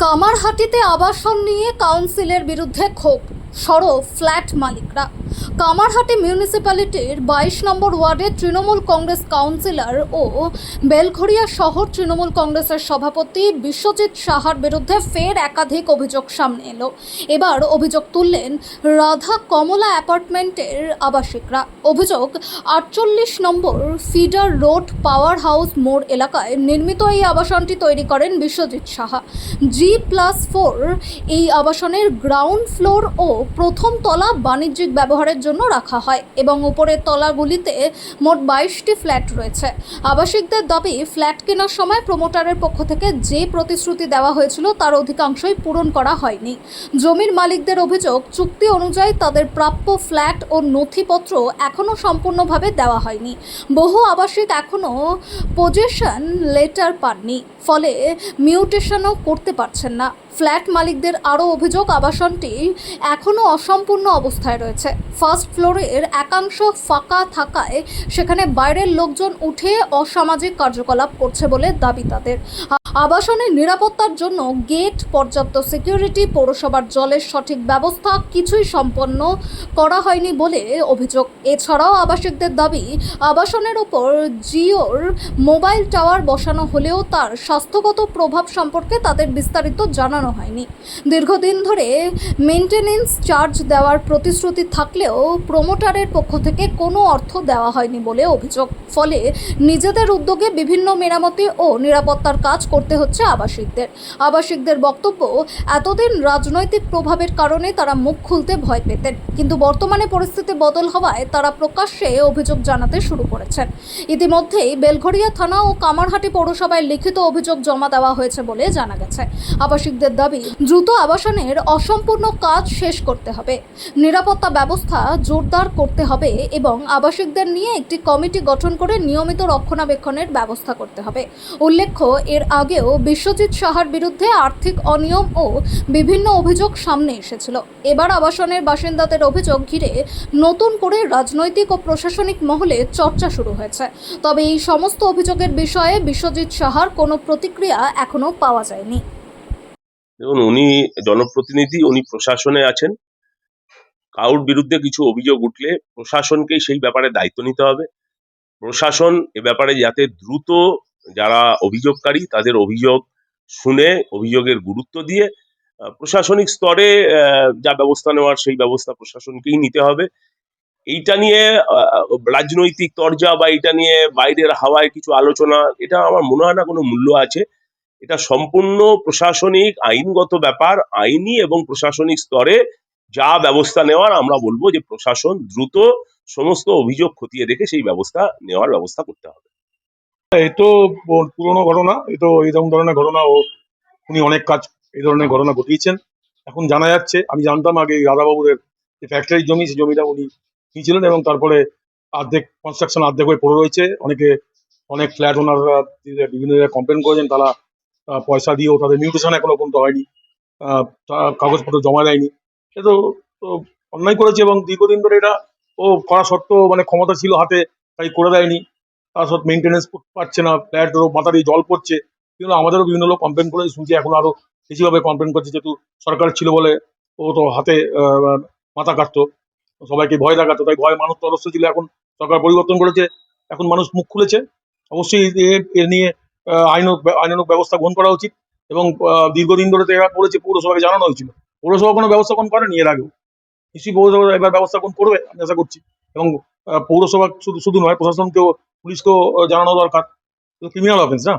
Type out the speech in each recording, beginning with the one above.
কামারহাটিতে আবাসন নিয়ে কাউন্সিলের বিরুদ্ধে ক্ষোভ, সরব ফ্ল্যাট মালিকরা। কামারহাটি মিউনিসিপ্যালিটির 22 নম্বর ওয়ার্ডে তৃণমূল কংগ্রেস কাউন্সিলর ও বেলঘরিয়া শহর তৃণমূল কংগ্রেসের সভাপতি বিশ্বজিৎ সাহার বিরুদ্ধে ফের একাধিক অভিযোগ সামনে এলো। এবার অভিযোগ তুললেন রাধা কমলা অ্যাপার্টমেন্টের আবাসিকরা। অভিযোগ, 48 নম্বর ফিডার রোড পাওয়ার হাউস মোড় এলাকায় নির্মিত এই আবাসনটি তৈরি করেন বিশ্বজিৎ সাহা। G+4 এই আবাসনের গ্রাউন্ড ফ্লোর ও প্রথম তলা বাণিজ্যিক ব্যবহারের জন্য রাখা হয় এবং উপরের তলাগুলিতে মোট 22টি ফ্ল্যাট রয়েছে। আবাসিকদের দাবি, ফ্ল্যাট কেনার সময় প্রমোটারের পক্ষ থেকে যে প্রতিশ্রুতি দেওয়া হয়েছিল তার অধিকাংশই পূরণ করা হয়নি। জমির মালিকদের অভিযোগ, চুক্তি অনুযায়ী তাদের প্রাপ্য ফ্ল্যাট ও নথিপত্র এখনও সম্পূর্ণভাবে দেওয়া হয়নি। বহু আবাসিক এখনও পজেশন লেটার পাননি, ফলে মিউটেশনও করতে পারছেন না। ফ্ল্যাট মালিকদের আরও অভিযোগ, আবাসনটি এখনও অসম্পূর্ণ অবস্থায় রয়েছে। ফার্স্ট ফ্লোরের একাংশ ফাঁকা থাকায় সেখানে বাইরের লোকজন উঠে অসামাজিক কার্যকলাপ করছে বলে দাবি তাদের। আবাসনের নিরাপত্তার জন্য গেট, পর্যাপ্ত সিকিউরিটি, পৌরসভার জলের সঠিক ব্যবস্থা কিছুই সম্পন্ন করা হয়নি বলে অভিযোগ। এছাড়াও আবাসিকদের দাবি, আবাসনের ওপর জিওর মোবাইল টাওয়ার বসানো হলেও তার স্বাস্থ্যগত প্রভাব সম্পর্কে তাদের বিস্তারিত জানানো হয়নি। দীর্ঘদিন ধরে মেইনটেনেন্স চার্জ দেওয়ার প্রতিশ্রুতি থাকলেও প্রমোটারের পক্ষ থেকে কোনো অর্থ দেওয়া হয়নি বলে অভিযোগ। ফলে নিজেদের উদ্যোগে বিভিন্ন মেরামতি ও নিরাপত্তার কাজ করতে হচ্ছে আবাসিকদের বক্তব্য, এতদিন রাজনৈতিক প্রভাবের কারণে তারা মুখ খুলতে ভয় পেতেন, কিন্তু বর্তমানে পরিস্থিতি বদল হওয়ায় তারা প্রকাশ্যে অভিযোগ জানাতে শুরু করেছেন। ইতিমধ্যেই বেলঘরিয়া থানা ও কামারহাটি পৌরসভায় লিখিত অভিযোগ জমা দেওয়া হয়েছে বলে জানা গেছে। আবাসিকদের দাবি, দ্রুত আবাসনের অসম্পূর্ণ কাজ শেষ করতে হবে, নিরাপত্তা ব্যবস্থা জোরদার করতে হবে এবং আবাসিকদের নিয়ে একটি কমিটি গঠন করে নিয়মিত রক্ষণাবেক্ষণের ব্যবস্থা করতে হবে। উল্লেখ্য, এর আগেও বিশ্বজিৎ সাহার বিরুদ্ধে আর্থিক অনিয়ম ও বিভিন্ন অভিযোগ সামনে এসেছিল। এবার আবাসনের বাসিন্দাদের অভিযোগ ঘিরে নতুন করে রাজনৈতিক ও প্রশাসনিক মহলে চর্চা শুরু হয়েছে। তবে এই সমস্ত অভিযোগের বিষয়ে বিশ্বজিৎ সাহার কোনো প্রতিক্রিয়া এখনো পাওয়া যায়নি। দেখুন, উনি জনপ্রতিনিধি, উনি প্রশাসনে আছেন। কারোর বিরুদ্ধে কিছু অভিযোগ উঠলে প্রশাসনকেই সেই ব্যাপারে দায়িত্ব নিতে হবে। প্রশাসন এ ব্যাপারে যাতে দ্রুত যারা অভিযোগকারী তাদের অভিযোগ শুনে অভিযোগের গুরুত্ব দিয়ে প্রশাসনিক স্তরে যা ব্যবস্থা নেওয়ার সেই ব্যবস্থা প্রশাসনকেই নিতে হবে। এইটা নিয়ে রাজনৈতিক তরজা বা এটা নিয়ে বাইরের হাওয়ায় কিছু আলোচনা, এটা আমার মনে হয় না কোনো মূল্য আছে। এটা সম্পূর্ণ প্রশাসনিক আইনগত ব্যাপার। আইনি এবং প্রশাসনিক স্তরে যা ব্যবস্থা নেওয়ার আমরা বলবো যে প্রশাসন দ্রুত সমস্ত অভিযোগ খতিয়ে দেখে সেই ব্যবস্থা নেওয়ার ব্যবস্থা করতে হবে। এই তো পুরোনো ঘটনা, এই তো এইরকম ধরনের ঘটনা উনি অনেক কাজ এই ধরনের ঘটনা ঘটিয়েছেন। এখন জানা যাচ্ছে, আমি জানতাম আগে রাধাবাবুর যে ফ্যাক্টরির জমি, সেই জমিটা উনি নিয়েছিলেন এবং তারপরে কনস্ট্রাকশন অর্ধেক হয়ে পড়ে রয়েছে। অনেক ফ্ল্যাট ওনাররা বিভিন্ন জায়গায় কমপ্লেন করেছেন, তারা পয়সা দিয়েও তাদের মিউটেশন এখনো পর্যন্ত হয়নি, কাগজপত্র জমা দেয়নি। সে তো অন্যায় করেছে এবং দীর্ঘদিন ধরে এটা করা সত্ত্বেও ক্ষমতা ছিল হাতে, তাই করে দেয়নি। তার সত্ত্বেও মেনটেনেন্স পাচ্ছে না, ফ্ল্যাটেরও মাথা দিয়ে জল পড়ছে। কিন্তু আমাদেরও বিভিন্ন লোক কমপ্লেন করে, শুনছি এখন আরো বেশিভাবে কমপ্লেন করছে, যেহেতু সরকার ছিল বলে ও তো হাতে মাথা কাটতো, সবাইকে ভয় দেখাতো, তাই ভয় মানুষ তরস্ত ছিল। এখন সরকার পরিবর্তন করেছে, এখন মানুষ মুখ খুলেছে। অবশ্যই এর নিয়ে আইনানুগ ব্যবস্থা গ্রহণ করা উচিত এবং দীর্ঘদিন ধরে তো এরা করেছে, পৌরসভাকে জানানো হয়েছিল, পৌরসভা কোনো ব্যবস্থা গ্রহণ করেনি এর আগেও। নিশ্চয়ই পৌরসভা এবার ব্যবস্থা গ্রহণ করবে, আমি আশা করছি। এবং পৌরসভা শুধু নয়, প্রশাসনকেও, পুলিশকেও জানানো দরকার। ক্রিমিনাল অফেন্স না।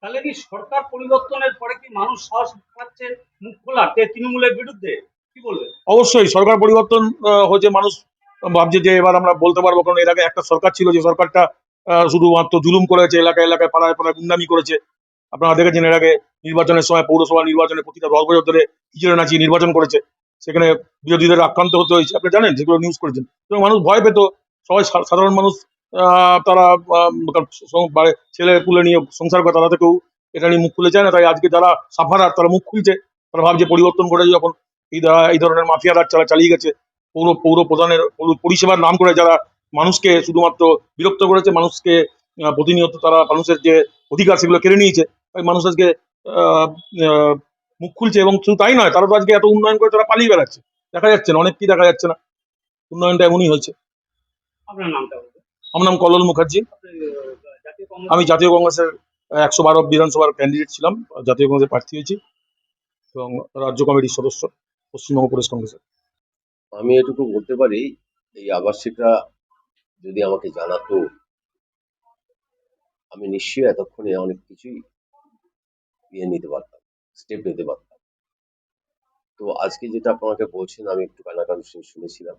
তাহলে কি সরকার পরিবর্তনের পরে কি মানুষ সাহস পাচ্ছে মুখ খোলার তৃণমূলের বিরুদ্ধে? কি বলবেন? অবশ্যই সরকার পরিবর্তন হয়েছে, মানুষ ভাবছে যে এবার আমরা বলতে পারবো, কারণ এর আগে একটা সরকার ছিল যে সরকারটা শুধুমাত্র জুলুম করেছে, এলাকায় এলাকায় পাড়ায় পাড়ায় গুন্ডামি করেছে। আপনারা দেখেছেন এর আগে নির্বাচনের সময়, পৌরসভা নির্বাচনে প্রতিটা 10 বছর ধরে হিজড়ে নাচিয়ে নির্বাচন করেছে, সেখানে বিরোধীদের আক্রান্ত হতে হয়েছে, আপনি জানেন, যেগুলো নিউজ করেছেন। এবং মানুষ ভয় পেত, সবাই সাধারণ মানুষ তারা ছেলে পুলে নিয়ে সংসার করে, তারা থেকেও এটা নিয়ে মুখ খুলে যায় না। তাই আজকে যারা সাফারার তারা মুখ খুলছে, তারা ভাবছে পরিবর্তন করে যখন এই ধরনের মাফিয়া রাজ চালিয়ে গেছে, পৌর প্রধানের পরিষেবার নাম করে যারা মানুষকে শুধুমাত্র বিরক্ত করেছে, মানুষকে প্রতিনিয়ত তারা মানুষের যে অধিকার সেগুলো কেড়ে নিয়েছে, তাই মানুষ আজকে আহ, আহ, মুখ খুলছে, এবং শুধু তাই নয়, তারা তো আজকে এত উন্নয়ন করে তারা পালিয়ে বেড়াচ্ছে, দেখা যাচ্ছে না, অনেক কি দেখা যাচ্ছে না, উন্নয়নটা এমনই হয়েছে। আপনার নামটা বলুন। আমার নাম কল্লোল মুখার্জি। আপনি জাতীয় আমি কংগ্রেস জাতীয় কংগ্রেসের 112 বিধানসভার ক্যান্ডিডেট ছিলাম, জাতীয় কংগ্রেসের প্রার্থী হয়েছি, এবং রাজ্য কমিটির সদস্য পশ্চিমবঙ্গ প্রদেশ কংগ্রেসের। আমি এটুকু বলতে পারি, এই আবাসিকরা যদি আমাকে জানাতো, আমি নিশ্চয়ই এতক্ষণে অনেক কিছুই নিতে পারতাম, স্টেপ নিতে পারতাম। তো আজকে যেটা আপনাকে বলছেন, আমি একটু কানাকানি শুনেছিলাম,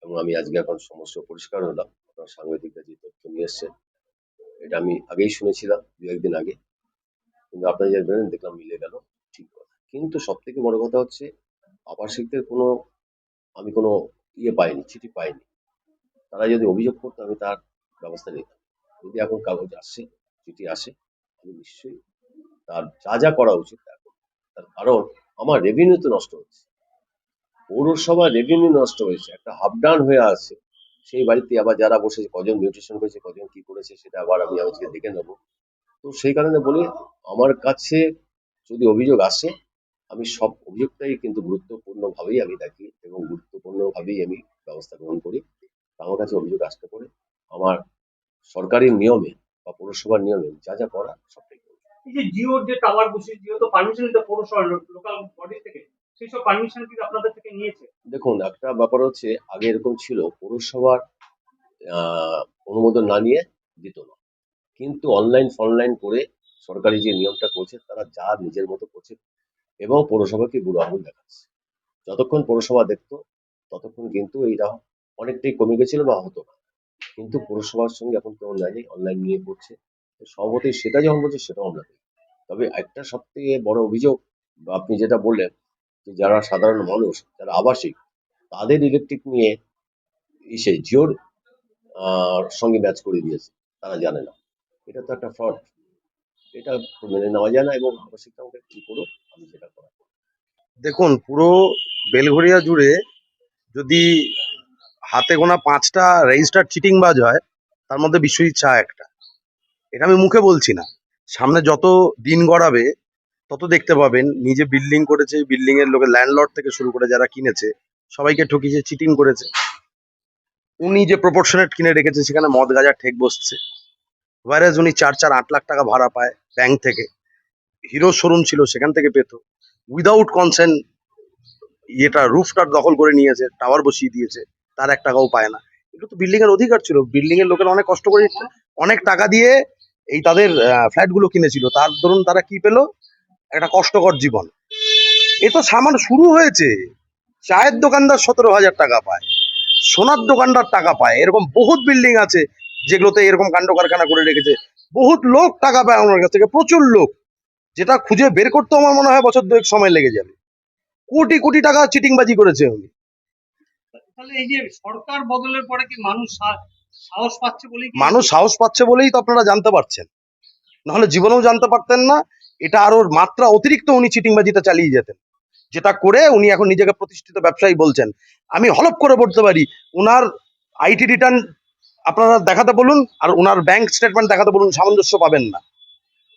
এবং আমি আজকে এখন সমস্যা পরিষ্কার হলাম। আপনার সাংবাদিকরা যে তথ্য নিয়ে এসছেন, এটা আমি আগেই শুনেছিলাম, দু একদিন আগে, কিন্তু আপনারা যে বললেন দেখলাম মিলে গেল, ঠিক কথা। কিন্তু সব থেকে বড় কথা হচ্ছে, আবাসিকদের আমি কোনো পাইনি, চিঠি পাইনি। তারা যদি অভিযোগ করতো আমি তার ব্যবস্থা নিতাম। যদি এখন কাগজ আসে, চিঠি আসে, আমি নিশ্চয়ই তার যা যা করা উচিত তা করব। তার কারণ আমার রেভিনিউ তো নষ্ট হচ্ছে, পৌরসভা রেভিনিউ নষ্ট হয়েছে, একটা হাফ ডাউন হয়ে আছে। সেই বাড়িতে আবার যারা বসেছে, কজন মিউটেশন করেছে, কজন কি করেছে, সেটা আবার আমি আজকে দেখে নেবো। তো সেই কারণে বলি, আমার কাছে যদি অভিযোগ আসে, আমি সব অভিযোগটাই কিন্তু গুরুত্বপূর্ণ ভাবেই আমি দেখি, এবং গুরুত্বপূর্ণ ভাবেই আমি ব্যবস্থা গ্রহণ করি। আমার কাছে অভিযোগ আসতে পারে, আমার সরকারি নিয়মে বা পৌরসভার নিয়মে যা যা করা সবটাই করবো। এই যে জিওর যে টাওয়ার বসিয়ে, জিও তো পারমিশন নিতে পৌরসভা লোকাল বডি থেকে, সেই সব পারমিশন কিন্তু আপনাদের থেকে নিয়েছে। দেখুন, একটা ব্যাপার হচ্ছে, আগে এরকম ছিল, পৌরসভার অনুমোদন না নিয়ে দিত না, কিন্তু অনলাইন ফনলাইন করে সরকারি যে নিয়মটা করছে, তারা যা নিজের মতো করছে, এবং পৌরসভাকে বুড়ো আঙুল দেখাচ্ছে। যতক্ষণ পৌরসভা দেখতো, ততক্ষণ কিন্তু এইটা অনেকটাই কমে গেছিল বা হতো না। কিন্তু পৌরসভার সঙ্গে এখন কেমন জানি অনলাইন নিয়ে করছে, তো সভাপতি সেটা যখন বলছে সেটাও আমরা দেখি। তবে একটা সব থেকে বড় অভিযোগ, বা আপনি যেটা বললেন, যে যারা সাধারণ মানুষ, যারা আবাসিক, তাদের ইলেকট্রিক নিয়ে জিওর সঙ্গে ম্যাচ করে দিয়েছে, তারা জানে না। এটা তো একটা ফ্রড, এটা তো মেনে নেওয়া যায় না, এবং আবাসিকরা আমাকে কি করুক, আমি সেটা করা। দেখুন, পুরো বেলঘরিয়া জুড়ে যদি হাতে গোনা 5টা রেজিস্টার্ড চিটিংবাজ হয়, তার মধ্যে বিশ্বজিৎ শাহ একটা। এটা আমি মুখে বলছি না, সামনে যত দিন গড়াবে তত দেখতে পাবেন। নিজে বিল্ডিং করেছে, বিল্ডিং এর লোকে ল্যান্ডলর্ড থেকে শুরু করে যারা কিনেছে সবাইকে ঠকিয়েছে, চিটিং করেছে। উনি যে প্রপোর্শনেট কিনে রেখেছে, সেখানে মদ গাঁজা ঠেক বসছে। ওয়ারেজ উনি 4-8 লাখ টাকা ভাড়া পায় ব্যাংক থেকে। হিরো শোরুম ছিল, সেখান থেকে পেত উইদাউট কনসেন্ট। রুফটার দখল করে নিয়েছে, টাওয়ার বসিয়ে দিয়েছে, তার 1 টাকাও পায় না। এগুলো তো বিল্ডিং এর অধিকার ছিল, বিল্ডিং এর লোকেরা অনেক কষ্ট করে অনেক টাকা দিয়ে এই তাদের ফ্ল্যাট গুলো কিনেছিল। তার ধরুন তারা কি পেলো, একটা কষ্টকর জীবন। এ তো সামান্য শুরু হয়েছে। চায়ের দোকানদার 17,000 টাকা পায়, সোনার দোকানদার টাকা পায়, এরকম বহুত বিল্ডিং আছে যেগুলোতে এরকম কাণ্ড কারখানা করে রেখেছে। বহুত লোক টাকা পায় আমার কাছ থেকে, প্রচুর লোক, যেটা খুঁজে বের করতে আমার মনে হয় বছর 2 সময় লেগে যাবে। কোটি কোটি টাকা চিটিংবাজি করেছে উনি। তাহলে এই যে সরকার বদলের পরে কি মানুষ সাহস পাচ্ছে বলেই কি মানুষ সাহস পাচ্ছে বলেই তো আপনারা জানতে পারছেন, নাহলে জীবনেও জানতে পারতেন না। এটা আরো মাত্রা অতিরিক্ত উনি চিটিংবাজিটা চালিয়ে যেতেন, যেটা করে উনি এখন নিজেকে প্রতিষ্ঠিত ব্যবসায়ী বলছেন। আমি হলপ করে বলতে পারি, উনার আইটি রিটার্ন আপনারা দেখাতে বলুন, আর উনার ব্যাংক স্টেটমেন্ট দেখাতে বলুন, সামঞ্জস্য পাবেন না।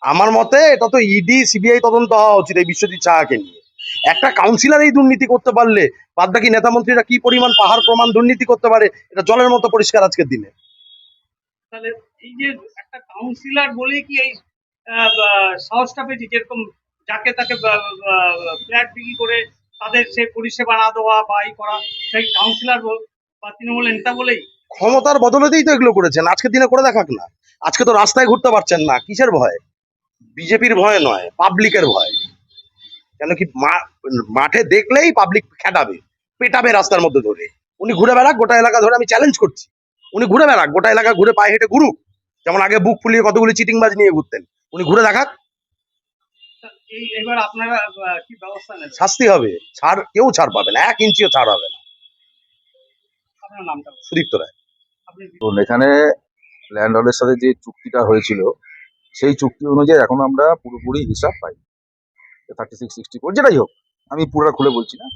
আমার মতে এটা তো ইডি সিবিআই তদন্ত হওয়া উচিত এই বিশ্বজিৎ সাহাকে নিয়ে। একটা কাউন্সিলর এই দুর্নীতি করতে পারলে, বাদ বাকি নেতা মন্ত্রীরা কি পরিমাণ পাহাড় প্রমাণ দুর্নীতি করতে পারে, এটা জলের মতো পরিষ্কার আজকের দিনে। তাহলে এই যে একটা কাউন্সিলর বলেই কি এই সাহসটা পেয়েছি, যেরকম যাকে তাকে ফ্ল্যাট বিক্রি করে তাদের সে পরিষেবা না দেওয়া বা এই করা, সেই কাউন্সিলর বা তৃণমূলের নেতা বলেই? ক্ষমতার বদলেতেই তো এগুলো করেছেন, আজকের দিনে করে দেখাক না। আজকে তো রাস্তায় ঘুরতে পারছেন না, কিসের ভয়? বিজেপির ভয় নয়, পাবলিকের ভয়। কেন কি মাঠে দেখলেই পাবলিক খেটাবে, পেটাবে রাস্তার মধ্যে ধরে। উনি ঘুরে বেড়াক গোটা এলাকা ধরে, আমি চ্যালেঞ্জ করছি, উনি ঘুরে বেড়াক গোটা এলাকা, ঘুরে পায়ে হেঁটে ঘুরুক, যেমন আগে বুক ফুলিয়ে কতগুলি চিটিংবাজ নিয়ে ঘুরতেন। উনি ঘুরে দেখাক, এবার আপনারা কি ব্যবস্থা নেবেন? শাস্তি হবে। কেউ ছাড় পাবে না, 1 ইঞ্চিও ছাড় হবে না। আপনার নামটা বলুন। সুদীপ্ত রায়। আপনি তো এখানে ল্যান্ডলর্ডের সাথে যে চুক্তিটা হয়েছিল, সেই চুক্তি অনুযায়ী এখন আমরা পুরোপুরি হিসাব পাই, 36-64 যেটাই হোক, আমি পুরো খুলে বলছি না।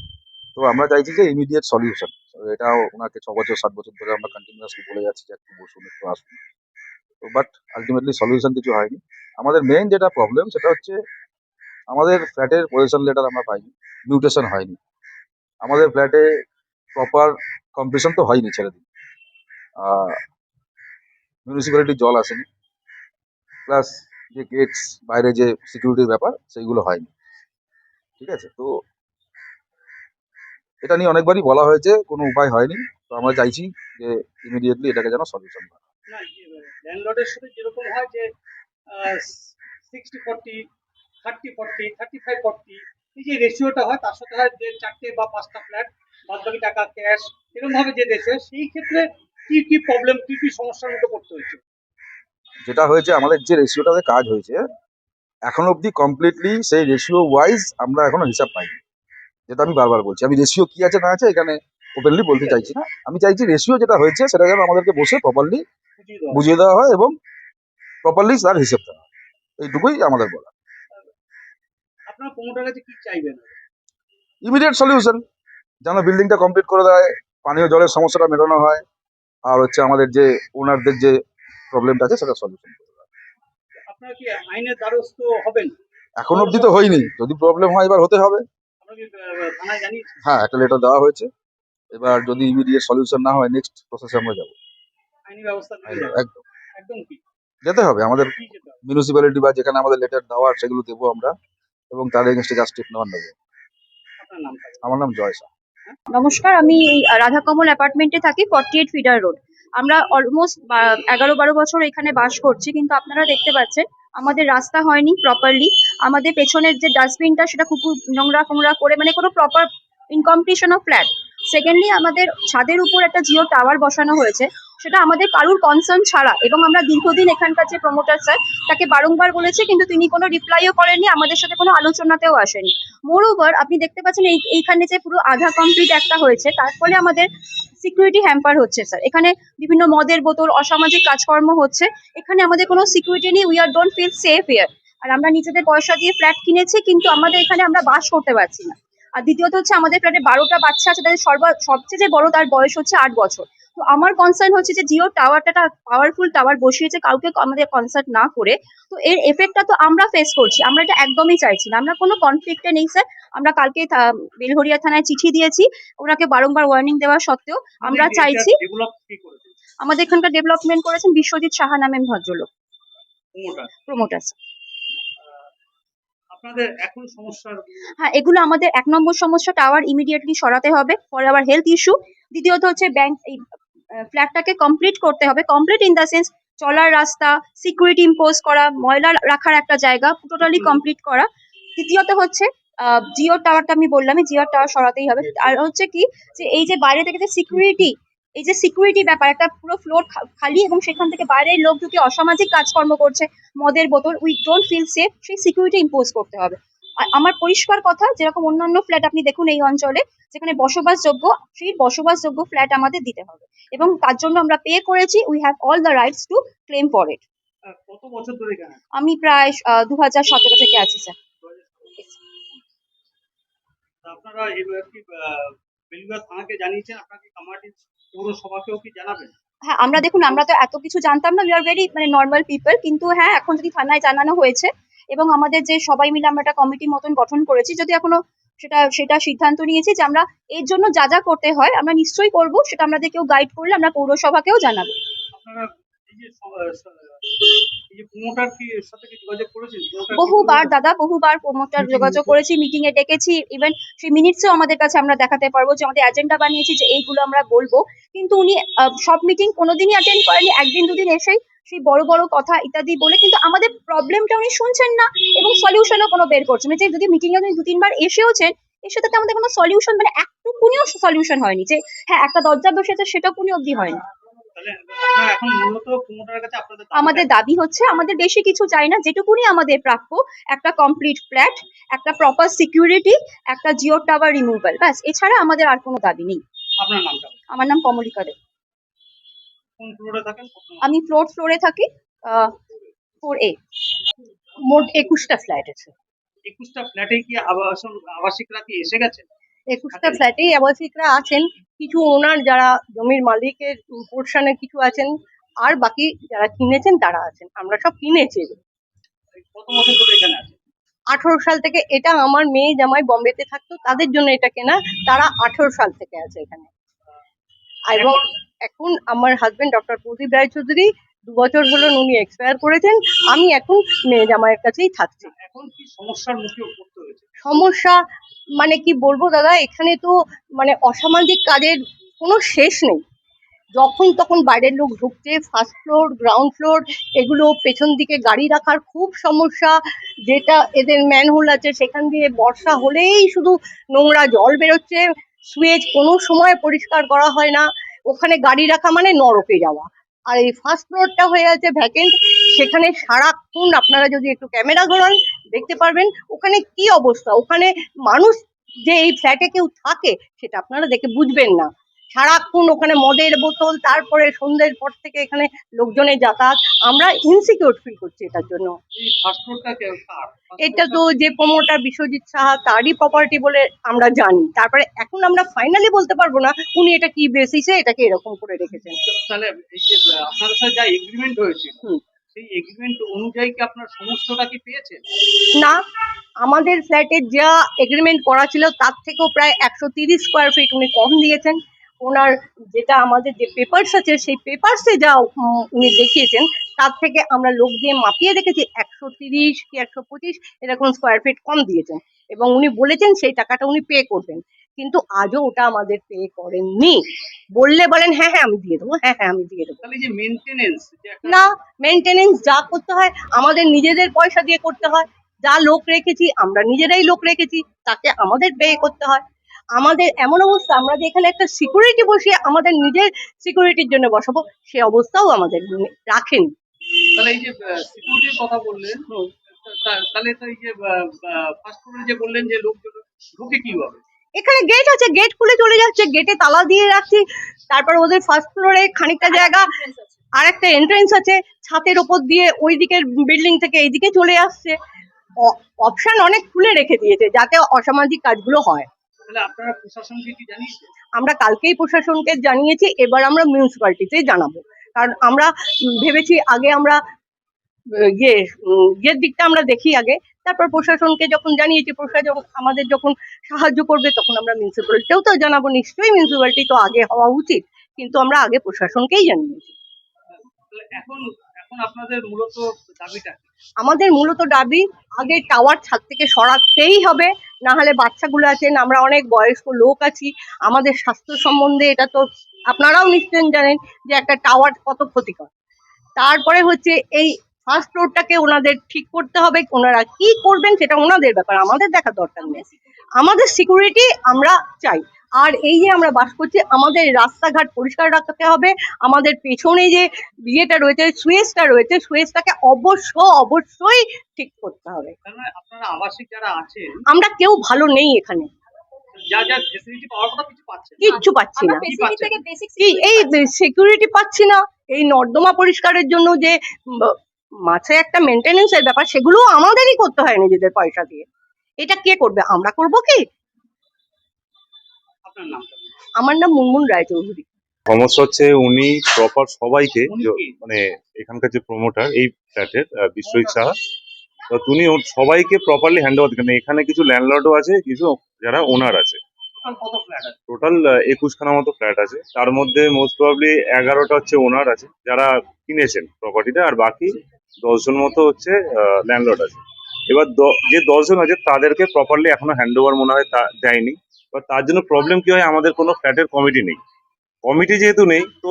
তো আমরা চাইছি যে ইমিডিয়েট সলিউশন। এটাও ওনাকে 6 বছর 7 বছর ধরে আমরা কন্টিনিউয়াসলি বলে যাচ্ছি যে একটু বসুন, একটু আসুন। তো বাট আলটিমেটলি সলিউশন কিছু হয়নি। আমাদের মেইন যেটা প্রবলেম সেটা হচ্ছে আমাদের ফ্ল্যাটের পজিশন লেটার আমরা পাইনি, মিউটেশন হয়নি। আমাদের ফ্ল্যাটে প্রপার কমপ্লিশন তো হয়নি, ছেড়ে দিন। মিউনিসিপ্যালিটির জল আসেনি, প্লাস যে গেটস বাইরে যে সিকিউরিটির ব্যাপার সেইগুলো হয়নি। ঠিক আছে, তো এটা নিয়ে অনেকবারই বলা হয়েছে, কোনো উপায় হয়নি। তো আমরা চাইছি যে ইমিডিয়েটলি এটাকে যেন সলিউশন হয়। না ল্যান্ডলর্ডের সাথে যেরকম হয় যে 60-40, 30-40, 35-40, এই যে রেশিওটা হয় তার সাথে হয় যে 4টে বা 5টা ফ্ল্যাট, বাদ বাকি টাকা ক্যাশ, এরকম ভাবে যে রেশিও, সেই ক্ষেত্রে কি কি প্রবলেম, কি কি সমস্যার মধ্যে পড়তে হয়েছে? যেটা হয়েছে, আমাদের যে রেশিওটাতে কাজ হয়েছে এখন অবধি কমপ্লিটলি সেই রেশিও ওয়াইজ আমরা এখনো হিসাব পাইনি। যেটা আমি বারবার বলছি, আমি রেশিও কি আছে না আছে এখানে ওপেনলি বলতে ঠিক আছে, চাইছি না। আমি চাইছি রেশিও যেটা হয়েছে সেটা যেন আমাদেরকে বসে প্রপারলি বুঝিয়ে দেওয়া। বুঝিয়ে দেওয়া হয় এবং প্রপারলি তার হিসেব দেওয়া হয়। এইটুকুই আমাদের বলা। আপনারা প্রমোটার কাছে কি চাইবেন? ইমিডিয়েট সলিউশন, যেন বিল্ডিংটা কমপ্লিট করে দেয়, পানীয় জলের সমস্যাটা মেটানো হয়, আর হচ্ছে আমাদের যে ওনারদের যে প্রবলেমটা আছে সেটা সলিউশন। আপনারা কি আইনের দ্বারস্থ হবেন? এখন অবধি তো হয়নি, যদি প্রবলেম হয় এবার হতে হবে। আপনারা কি থানায় জানিয়েছেন? হ্যাঁ, একটা লেটার দেওয়া হয়েছে। এবার যদি ইমিডিয়েট সলিউশন না হয় নেক্সট প্রসেসে আমরা যাবো। আইনি ব্যবস্থা নিয়ে যাবেন? একদম একদম কি যেতে হবে, আমাদের কি যেতে হবে? মিউনিসিপ্যালিটি বা যেখানে আমাদের লেটার দেওয়ার সেগুলো দেবো আমরা, এবং তার এগেনস্টে যা স্টেপ নেওয়ার নেবো। আপনার নামটা বলুন। আমার নাম জয় শাহ। নমস্কার, আমি এই রাধাকমল অ্যাপার্টমেন্টে থাকি, 48 ফিডার রোড। আমরা অলমোস্ট 11-12 বছর এখানে বাস করছি, কিন্তু আপনারা দেখতে পাচ্ছেন আমাদের রাস্তা হয়নি প্রপারলি। আমাদের পেছনের যে ডাস্টবিনটা সেটা খুব নোংরা ফোংরা করে, মানে কোনো প্রপার ইনকমপ্লিশন অফ ফ্ল্যাট। সেকেন্ডলি, আমাদের ছাদের উপর একটা জিও টাওয়ার বসানো হয়েছে, সেটা আমাদের কারুর কনসার্ন ছাড়া, এবং আমরা দীর্ঘদিন এখানকার যে প্রমোটার স্যার তাকে বারংবার বলেছি, কিন্তু তিনি কোনো রিপ্লাইও করেননি, আমাদের সাথে কোনো আলোচনাতেও আসেনি। মোরওভার, আপনি দেখতে পাচ্ছেন এইখানে যে পুরো আধা কমপ্লিট একটা হয়েছে, তার ফলে আমাদের সিকিউরিটি হ্যাম্পার হচ্ছে স্যার। এখানে বিভিন্ন মদের বোতল, অসামাজিক কাজকর্ম হচ্ছে। এখানে আমাদের কোনো সিকিউরিটি নেই, we are don't feel safe here. আর আমরা নিজেদের পয়সা দিয়ে ফ্ল্যাট কিনেছি, কিন্তু আমাদের এখানে আমরা বাস করতে পারছি না। আর দ্বিতীয়ত হচ্ছে, আমাদের ফ্ল্যাটে 12টা বাচ্চা আছে, তাদের সবচেয়ে যে বড় তার বয়স হচ্ছে 8 বছর। তো আমার কনসার্ন হচ্ছে যে জিও টাওয়ারটা পাওয়ারফুল টাওয়ার বসিয়েছে কাউকে আমাদের কনসাল্ট না করে, তো এর এফেক্টটা তো আমরা ফেস করছি। আমরা এটা একদমই চাইছি না, আমরা কোনো কনফ্লিক্টে নেই স্যার। আমরা কালকে বেলঘরিয়া থানায় চিঠি দিয়েছি, ওনাকে বারংবার ওয়ার্নিং দেওয়া সত্ত্বেও আমরা চাইছি। ডেভেলপ কি করেছে আমাদের এখানকার ডেভেলপমেন্ট করেছেন বিশ্বজিৎ সাহা নামের ভদ্রলোক, প্রমোটার? প্রমোটার। আপনাদের এখন সমস্যার হ্যাঁ, এগুলো আমাদের 1 নম্বর সমস্যা, টাওয়ার ইমিডিয়েটলি সরাতে হবে ফর আওয়ার হেলথ ইস্যু। দ্বিতীয়ত হচ্ছে ব্যাংক এই ফ্ল্যাটটাকে কমপ্লিট করতে হবে, কমপ্লিট ইন দ্য সেন্স চলার রাস্তা, সিকিউরিটি ইম্পোজ করা, ময়লা রাখার একটা জায়গা টোটালি কমপ্লিট করা। তৃতীয়ত হচ্ছে জিও টাওয়ারটা আমি বললাম, জিও টাওয়ার সরাতেই হবে। আর হচ্ছে কি, যে এই যে বাইরে থেকে যে সিকিউরিটি, এই যে সিকিউরিটি ব্যাপার, একটা পুরো ফ্লোর খালি, এবং সেখান থেকে বাইরের লোক ঢুকে অসামাজিক কাজকর্ম করছে, মদের বোতল, উই ডোন্ট ফিল সেফ, সেই সিকিউরিটি ইম্পোজ করতে হবে। আর আমার পরিষ্কার কথা, যেরকম অন্যান্য ফ্ল্যাট আপনি দেখুন এই অঞ্চলে যেখানে বসবাসযোগ্য, সেই বসবাসযোগ্য ফ্ল্যাট আমাদের দিতে হবে, এবং তার জন্য আমরা পে করেছি। We have all the rights to claim for it. কত বছর ধরে এখানে? আমি প্রায় 2017 থেকে আছি স্যার। আপনারা এবার কি বেলুড়া থানাকে জানিয়েছেন? আপনাকে কামারহাটি পৌরসভাকেও কি জানাবেন? হ্যাঁ, আমরা দেখুন, আমরা তো এত কিছু জানতাম না, উই আর ভেরি মানে নর্মাল পিপল, কিন্তু হ্যাঁ, এখন যদি থানায় জানানো হয়েছে, এবং আমাদের যে সবাই মিলে আমরা একটা কমিটি মতন গঠন করেছি, যদি এখনো সেটা সিদ্ধান্ত নিয়েছি যে আমরা এর জন্য যা যা করতে হয় আমরা নিশ্চয়ই করব, সেটা আমাদের কেউ গাইড করলে আমরা পৌরসভাকেও জানাবো। আপনারা এই যে এই যে প্রমোটার কি এর সাথে কি যোগাযোগ করেছেন? প্রমোটার কি বহুবার বলেছে? দাদা, বহুবার প্রমোটার যোগাযোগ করেছি, মিটিং এ ডেকেছি, ইভেন সেই মিনিটসও আমাদের কাছে আমরা দেখাতে পারবো যে আমাদের এজেন্ডা বানিয়েছি যে এইগুলো আমরা বলবো, কিন্তু উনি সব মিটিং কোনোদিনই অ্যাটেন্ড করেনি। একদিন দুদিন এসেই সেই বড় বড় কথা ইত্যাদি বলে, কিন্তু আমাদের প্রবলেমটা উনি শুনছেন না, এবং সলিউশনও কোনো বের করছেন না। যে যদি মিটিং এ উনি 2-3 বার এসেওছেন, এর সাথে তো আমাদের কোনো সলিউশন, মানে একটুকুনিও সলিউশন হয়নি, যে হ্যাঁ একটা দরজা বসেছে সেটাকুনি অবধি হয়নি। তাহলে আপনারা এখন মূলত প্রমোটারের কাছে আপনাদের আমাদের দাবি হচ্ছে, আমাদের বেশি কিছু চাই না, যেটুকুনি আমাদের প্রাপ্য, একটা কমপ্লিট ফ্ল্যাট, একটা প্রপার সিকিউরিটি, একটা জিও টাওয়ার রিমুভাল, ব্যাস। এছাড়া আমাদের আর কোনো দাবি নেই। আপনার নামটা বলুন। আমার নাম কমলিকা দে। কোন ফ্লোরে থাকেন? আমি ফ্লোরে থাকি, 4A। মোট 21টা ফ্ল্যাট আছে। 21টা ফ্ল্যাটে কি আবাসিকরা কি এসে গেছে? 21টা ফ্ল্যাটেই আবাসিকরা আছেন। কিছু ওনার যারা জমির মালিকের পোর্শনে কিছু আছেন, আর বাকি যারা কিনেছেন তারা আছেন, আমরা সব কিনেছি। কত বছর ধরে এখানে আছে? 18 সাল থেকে, এটা আমার মেয়ে জামাই বম্বেতে থাকতো, তাদের জন্য এটা কেনা, তারা 18 সাল থেকে আছে এখানে। এবং এখন আমার হাজবেন্ড ডক্টর প্রদীপ রায়চৌধুরী 2 বছর হলো উনি এক্সপায়ার করেছেন, আমি এখন মেয়ে জামাইয়ের কাছেই থাকছি। এখন কি সমস্যার মুখে পড়তে হয়েছে? সমস্যা মানে কি বলবো দাদা, এখানে তো মানে অসামাজিক কাজের কোনো শেষ নেই। যখন তখন বাইরের লোক ঢুকছে, ফার্স্ট ফ্লোর, গ্রাউন্ড ফ্লোর, এগুলো পেছন দিকে গাড়ি রাখার খুব সমস্যা। যেটা এদের ম্যানহোল আছে সেখান দিয়ে বর্ষা হলেই শুধু নোংরা জল বেরোচ্ছে, সুয়েজ কোনো সময় পরিষ্কার করা হয় না, ওখানে গাড়ি রাখা মানে নরকে যাওয়া। আর এই ফার্স্ট ফ্লোরটা হয়ে আছে ভ্যাকেন্ট, সেখানে সারাক্ষণ আপনারা যদি একটু ক্যামেরা ঘোরান দেখতে পারবেন ওখানে কি অবস্থা। ওখানে মানুষ যে এই ফ্ল্যাটে কেউ থাকে সেটা আপনারা দেখে বুঝবেন না। সারাক্ষণ ওখানে মদের বোতল, তারপরে সন্ধ্যের পর থেকে এখানে লোকজনের যাতায়াত, আমরা ইনসিকিউর ফিল করছি এটার জন্য। এই ফার্স্ট ফ্লোরটা কার? এটা তো যে প্রমোটার বিশ্বজিৎ সাহা, তারই প্রপার্টি বলে আমরা জানি। তারপরে এখন আমরা ফাইনালি বলতে পারবো না উনি এটা কি বেসিসে এটাকে এরকম করে রেখেছেন। তাহলে এই যে আপনাদের সাথে যা এগ্রিমেন্ট হয়েছিল, হুম। সেই এগ্রিমেন্ট অনুযায়ী কি আপনার সমস্তটা কি পেয়েছেন? না, আমাদের ফ্ল্যাটে যা এগ্রিমেন্ট করা ছিল তার থেকেও প্রায় 130 স্কোয়ার ফিট উনি কম দিয়েছেন। ওনার যেটা আমাদের যে পেপারস আছে সেই পেপারসে যা উনি দেখিয়েছেন তার থেকে আমরা লোক দিয়ে মাপিয়ে দেখেছি 130 কি 125 এরকম স্কোয়ার ফিট কম দিয়েছেন, এবং উনি বলেছেন সেই টাকাটা উনি পে করবেন, কিন্তু আজও ওটা আমাদের পে করেননি। বললে বলেন হ্যাঁ হ্যাঁ আমি দিয়ে দেবো, হ্যাঁ হ্যাঁ আমি দিয়ে দেবো। তাহলে এই যে মেইনটেনেন্স, যে একটা না, মেনটেনেন্স যা করতে হয় আমাদের নিজেদের পয়সা দিয়ে করতে হয়। যা লোক রেখেছি আমরা নিজেরাই লোক রেখেছি, তাকে আমাদের পে করতে হয়। আমাদের এমন অবস্থা আমরা যে এখানে একটা সিকিউরিটি বসিয়ে আমাদের নিজের সিকিউরিটির জন্য বসাবো সে অবস্থাও আমাদের রাখেন। তাহলে এই যে সিকিউরিটির কথা বললেন, হুম। তাহলে তো এই যে ফার্স্ট ফ্লোরে যে বললেন যে লোকজন ঢুকে কিভাবে? এখানে গেট আছে, গেট খুলে চলে যাচ্ছে, গেটে তালা দিয়ে রাখছি। তারপর ওদের ফার্স্ট ফ্লোরে খানিকটা জায়গা আর একটা এন্ট্রেন্স আছে, ছাদের ওপর দিয়ে ওই দিকের বিল্ডিং থেকে এইদিকে চলে আসছে। অপশন অনেক খুলে রেখে দিয়েছে যাতে অসামাজিক কাজগুলো হয়। তাহলে আপনারা প্রশাসনকে কি জানিয়েছেন? আমরা কালকেই প্রশাসনকে জানিয়েছি, এবার আমরা মিউনিসিপ্যালিটিতে জানাবো। কারণ আমরা ভেবেছি আগে আমরা ইয়ের দিকটা আমরা দেখি আগে, তারপর প্রশাসনকে যখন জানিয়েছি, প্রশাসন আমাদের যখন সাহায্য করবে তখন আমরা মিউনিসিপ্যালিটিতেও তো জানাবো। নিশ্চয়ই মিউনিসিপ্যালিটি তো আগে হওয়া উচিত, কিন্তু আমরা আগে প্রশাসনকেই জানিয়েছি। তাহলে এখন এখন আপনাদের মূলত দাবিটা কি? আমাদের মূলত দাবি আগে টাওয়ার ছাদ থেকে সরাতেই হবে, না হলে বাচ্চাগুলো আছেন, আমরা অনেক বয়স্ক লোক আছি, আমাদের স্বাস্থ্য সম্বন্ধে এটা তো আপনারাও নিশ্চয়ই জানেন যে একটা টাওয়ার কত ক্ষতিকর। তারপরে হচ্ছে এই ফার্স্ট ফ্লোরটাকে ওনাদের ঠিক করতে হবে, ওনারা কি করবেন সেটা ওনাদের ব্যাপার, আমাদের দেখার দরকার নেই। আমাদের সিকিউরিটি আমরা চাই। আর এই যে আমরা বাস করছি আমাদের রাস্তাঘাট পরিষ্কার রাখতে হবে, আমাদের পেছনে যে ইয়েটা রয়েছে সুয়েজটা রয়েছে সুয়েজটাকে অবশ্যই ঠিক করতে হবে। তার মানে আপনারা আবাসিক যারা আছেন, আমরা কেউ ভালো নেই এখানে, যা যা ফেসিলিটি পাওয়ার কথা কিছু পাচ্ছেন না। কিচ্ছু পাচ্ছি না। কি পাচ্ছেন? কি এই সিকিউরিটি পাচ্ছি না, এই নর্দমা পরিষ্কারের জন্য যে মাছে একটা মেনটেনেন্সের ব্যাপার সেগুলো আমাদেরই করতে হয় নিজেদের পয়সা দিয়ে। এটা কে করবে? আমরা করব কি? আপনার নামটা বলুন। আমার নাম মুনমুন রায়চৌধুরী। সমস্যা হচ্ছে উনি প্রপার সবাইকে উনি কে? মানে এখানকার যে প্রমোটার এই ফ্ল্যাটের বিশ্বজিৎ সাহা, তো উনি সবাইকে প্রপারলি হ্যান্ড ওভার দিচ্ছেন। এখানে কিছু ল্যান্ডলর্ডও আছে, কিছু যারা ওনার আছে। টোটাল কত ফ্ল্যাট আছে? টোটাল 21খানা মতো ফ্ল্যাট আছে, তার মধ্যে মোস্ট প্রবাবলি 11টা হচ্ছে ওনার আছে যারা কিনেছেন প্রপার্টিটা, আর বাকি 10 জন মতো হচ্ছে ল্যান্ডলর্ড আছে। এবার যে 10 জন আছে তাদেরকে প্রপারলি এখনো হ্যান্ড ওভার মনে হয় দেয়নি। এবার তার জন্য প্রবলেম কি হয়, আমাদের কোনো ফ্ল্যাটের কমিটি নেই। কমিটি যেহেতু নেই তো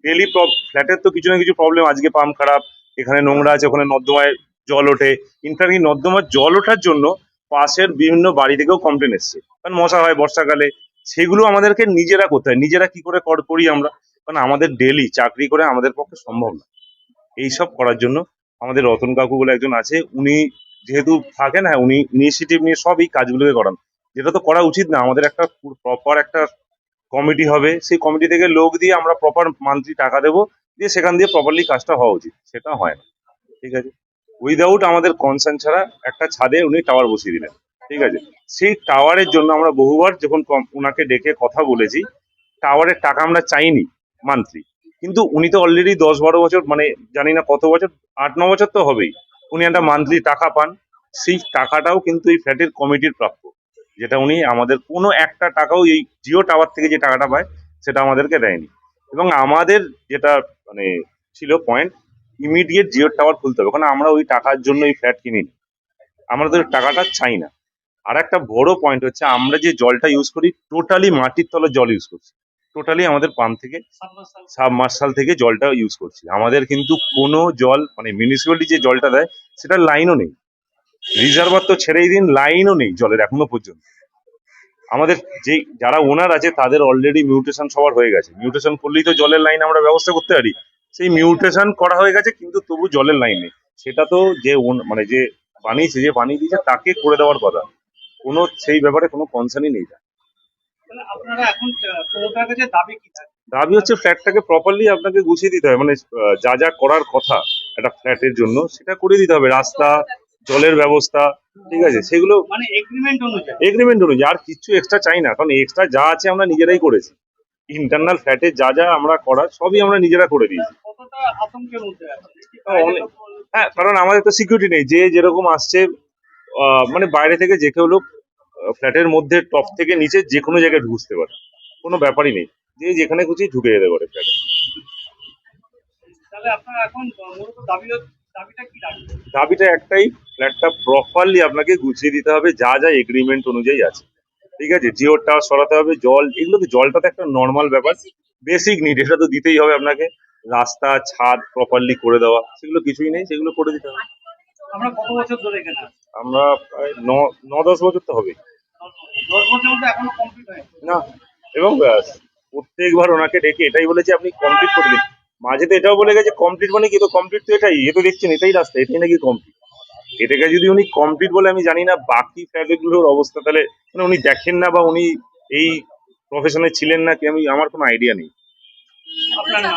ডেলি ফ্ল্যাটের তো কিছু না কিছু প্রবলেম, আজকে পাম্প খারাপ, এখানে নোংরা আছে, ওখানে নর্দমায় জল ওঠে। ইনফ্যাক্ট এই নর্দমার জল ওঠার জন্য পাশের বিভিন্ন বাড়ি থেকেও কমপ্লেন এসছে, কারণ মশা হয় বর্ষাকালে। সেগুলো আমাদেরকে নিজেরা করতে হয়। নিজেরা কি করে করি আমরা, কারণ আমাদের ডেলি চাকরি করে আমাদের পক্ষে সম্ভব না এইসব করার জন্য। আমাদের রতন কাকু বলে একজন আছে, উনি যেহেতু থাকেন, হ্যাঁ উনি ইনিশিয়েটিভ নিয়ে সব এই কাজগুলোকে করান, যেটা তো করা উচিত না। আমাদের একটা প্রপার একটা কমিটি হবে, সেই কমিটি থেকে লোক দিয়ে আমরা প্রপার মান্থলি টাকা দেবো, দিয়ে সেখান দিয়ে প্রপারলি কাজটা হওয়া উচিত, সেটা হয় না। ঠিক আছে, উইদাউট আমাদের কনসার্ন ছাড়া একটা ছাদে উনি টাওয়ার বসিয়ে দিলেন। ঠিক আছে, সেই টাওয়ারের জন্য আমরা বহুবার যখন ওনাকে ডেকে কথা বলেছি, টাওয়ারের টাকা আমরা চাইনি মান্থলি, কিন্তু উনি তো অলরেডি 10-12 বছর মানে জানি না কত বছর, 8-9 বছর তো হবেই উনি একটা মান্থলি টাকা পান। সেই টাকাটাও কিন্তু এই ফ্ল্যাটের কমিটির প্রাপ্য, যেটা উনি আমাদের কোনো একটা টাকাও এই জিও টাওয়ার থেকে যে টাকাটা পায় সেটা আমাদেরকে দেয়নি। এবং আমাদের যেটা মানে ছিল পয়েন্ট, ইমিডিয়েট জিও টাওয়ার খুলতে হবে, কারণ আমরা ওই টাকার জন্য এই ফ্ল্যাট কিনিনি, আমাদের টাকাটা চাই না। আর একটা বড় পয়েন্ট হচ্ছে আমরা যে জলটা ইউজ করি টোটালি মাটির তলার জল ইউজ করছি, টোটালি আমাদের পাম্প থেকে সাবমার্সাল থেকে জলটা ইউজ করছি। আমাদের কিন্তু কোনো জল মানে মিউনিসিপ্যালিটি যে জলটা দেয় সেটার লাইনও নেই, রিজার্ভার তো ছেড়েই দিন, লাইনও নেই জলের এখনো পর্যন্ত। আমাদের যে যারা ওনার আছে তাদের অলরেডি মিউটেশন সবার হয়ে গেছে, মিউটেশন করলেই তো জলের লাইন আমরা ব্যবস্থা করতে পারি, সেই মিউটেশন করা হয়ে গেছে কিন্তু তবু জলের লাইন নেই। সেটা তো যে মানে যে বানিয়েছে, যে বানিয়ে দিয়েছে তাকে করে দেওয়ার কথা, কোনো সেই ব্যাপারে কোনো কনসার্নই নেই। তাহলে আপনারা এখন কোনোটার কাছে দাবি কি থাকে? দাবি হচ্ছে ফ্ল্যাটটাকে প্রপারলি আপনাকে গুছিয়ে দিতে হবে, মানে যা যা করার কথা একটা ফ্ল্যাটের জন্য সেটা করে দিতে হবে, রাস্তা, জলের ব্যবস্থা, ঠিক আছে, সেগুলো মানে এগ্রিমেন্ট অনুযায়ী। এগ্রিমেন্ট অনুযায়ী। আর কিছু এক্সট্রা চাই না, কারণ এক্সট্রা যা আছে আমরা নিজেরাই করেছি, ইন্টারনাল ফ্ল্যাটে যা যা আমরা করার সবই আমরা নিজেরা করে দিয়েছি। কতটা আতঙ্কের মধ্যে আছে? অনেক। হ্যাঁ, কারণ আমাদের তো সিকিউরিটি নেই, যে যেরকম আসছে মানে বাইরে থেকে যে কেউ লোক ফ্ল্যাটের মধ্যে টপ থেকে নিচে যে কোনো জায়গায় ঢুকতে পারে, কোনো ব্যাপারই নেই, যে যেখানে খুশি ঢুকে যেতে পারে ফ্ল্যাটে। তাহলে আপনারা এখন মূলত দাবিটা কি রাখবেন? দাবিটা একটাই, ফ্ল্যাটটা প্রপারলি আপনাকে গুছিয়ে দিতে হবে যা যা এগ্রিমেন্ট অনুযায়ী আছে, ঠিক আছে, জিও টাওয়ার সরাতে হবে, জল, এগুলো তো জলটা তো একটা নর্মাল ব্যাপার, বেসিক নিড, এটা তো দিতেই হবে আপনাকে। রাস্তা, ছাদ প্রপারলি করে দেওয়া, সেগুলো কিছুই নেই, সেগুলো করে দিতে হবে। আমরা কত বছর ধরে এখানে আছি? আমরা প্রায় 9-10 বছর তো হবেই 10 বছরের মধ্যে এখনো কমপ্লিট হয়নি। না। এবং প্রত্যেকবার ওনাকে ডেকে এটাই বলেছি আপনি কমপ্লিট করে দিন, মাঝে তো এটাও বলে গেছে কমপ্লিট মানে কি, তো কমপ্লিট তো এটাই, এ তো দেখছেন এটাই রাস্তা, এটাই নাকি কমপ্লিট। এটাকে যদি উনি কমপ্লিট বলে, আমি জানি না বাকি ফ্ল্যাটগুলোর অবস্থা, তাহলে মানে উনি দেখেন না বা উনি এই প্রফেশনে ছিলেন না কি, আমি আমার কোনো আইডিয়া নেই। আপনার নাম?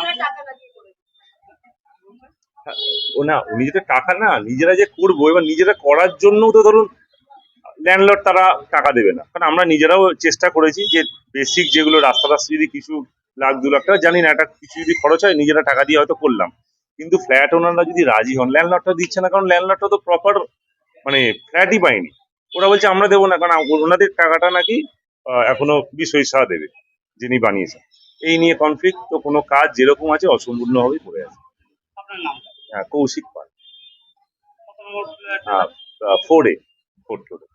ও না, উনি যেটা টাকা না নিজেরা যে করবো, এবার নিজেরা করার জন্য তো ধরুন ল্যান্ডলর্ড তারা টাকা দেবে না, কারণ আমরা নিজেরাও চেষ্টা করেছি যে বেসিক যেগুলো রাস্তা যদি কিছু 1,00,000-2,00,000 টাকা, জানি না এটা কিছু যদি খরচ হয় নিজেরা টাকা দিয়ে হয়তো করলাম, কিন্তু ফ্ল্যাট ওনাররা যদি রাজি হন, ল্যান্ডলর্ডটা দিচ্ছে না, কারণ ল্যান্ডলর্ডটা তো প্রপার মানে ফ্ল্যাটই পায়নি, ওরা বলছে আমরা দেবো না, কারণ ওনাদের টাকাটা নাকি এখনো বিষয় সাহা দেবে যিনি বানিয়েছেন। এই নিয়ে কনফ্লিক্ট, তো কোনো কাজ যেরকম আছে অসম্পূর্ণভাবেই পড়ে আছে। আপনার নাম? হ্যাঁ, কৌশিক পাল, কত নম্বর ফ্ল্যাট? 4A, 4th floor-এ।